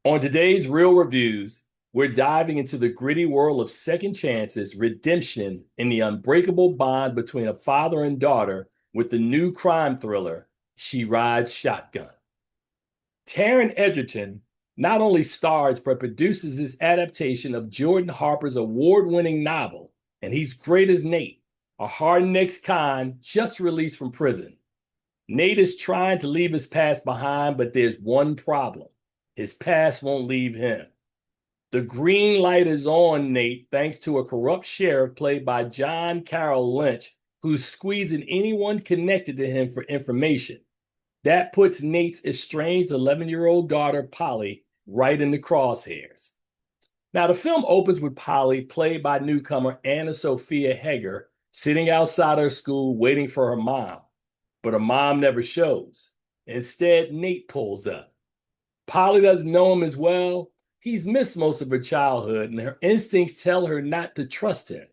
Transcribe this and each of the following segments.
On today's Real Reviews, we're diving into the gritty world of second chances, redemption, and the unbreakable bond between a father and daughter with the new crime thriller, She Rides Shotgun. Taron Egerton not only stars but produces this adaptation of Jordan Harper's award-winning novel, and he's great as Nate, a hard-necked ex-con just released from prison. Nate is trying to leave his past behind, but there's one problem. His past won't leave him. The green light is on Nate thanks to a corrupt sheriff played by John Carroll Lynch, who's squeezing anyone connected to him for information. That puts Nate's estranged 11-year-old daughter, Polly, right in the crosshairs. Now, the film opens with Polly, played by newcomer Anna Sophia Heger, sitting outside her school waiting for her mom. But her mom never shows. Instead, Nate pulls up. Polly doesn't know him as well. He's missed most of her childhood, and her instincts tell her not to trust him.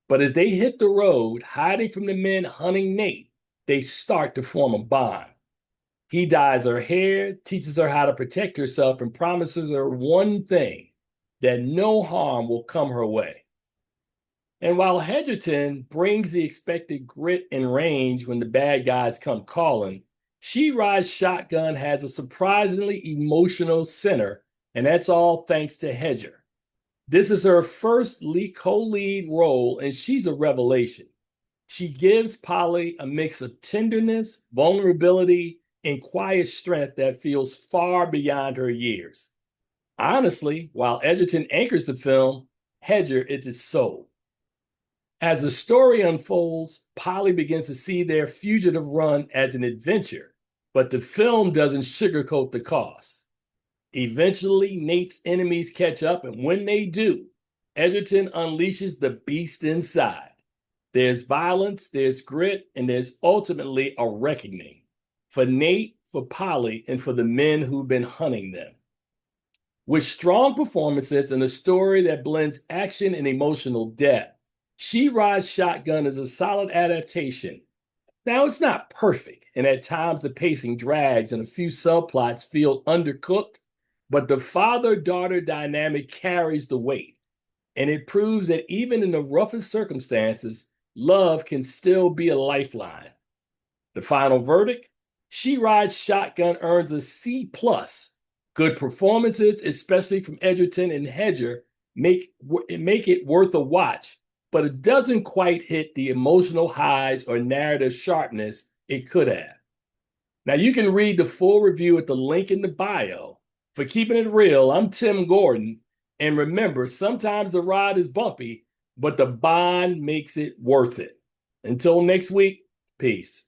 But as they hit the road, hiding from the men hunting Nate, they start to form a bond. He dyes her hair, teaches her how to protect herself, and promises her one thing, that no harm will come her way. And while Hegerton brings the expected grit and range when the bad guys come calling, She Rides Shotgun has a surprisingly emotional center, and that's all thanks to Heger. This is her first co-lead role, and she's a revelation. She gives Polly a mix of tenderness, vulnerability, and quiet strength that feels far beyond her years. Honestly, while Egerton anchors the film, Heger is its soul. As the story unfolds, Polly begins to see their fugitive run as an adventure, but the film doesn't sugarcoat the cost. Eventually, Nate's enemies catch up, and when they do, Egerton unleashes the beast inside. There's violence, there's grit, and there's ultimately a reckoning for Nate, for Polly, and for the men who've been hunting them. With strong performances and a story that blends action and emotional depth, She Rides Shotgun is a solid adaptation. Now, it's not perfect, and at times the pacing drags and a few subplots feel undercooked, but the father-daughter dynamic carries the weight, and it proves that even in the roughest circumstances, love can still be a lifeline. The final verdict? She Rides Shotgun earns a C+. Good performances, especially from Egerton and Heger, make it worth a watch, but it doesn't quite hit the emotional highs or narrative sharpness it could have. Now, you can read the full review at the link in the bio. For keeping it real, I'm Tim Gordon, and remember, sometimes the ride is bumpy, but the bond makes it worth it. Until next week, peace.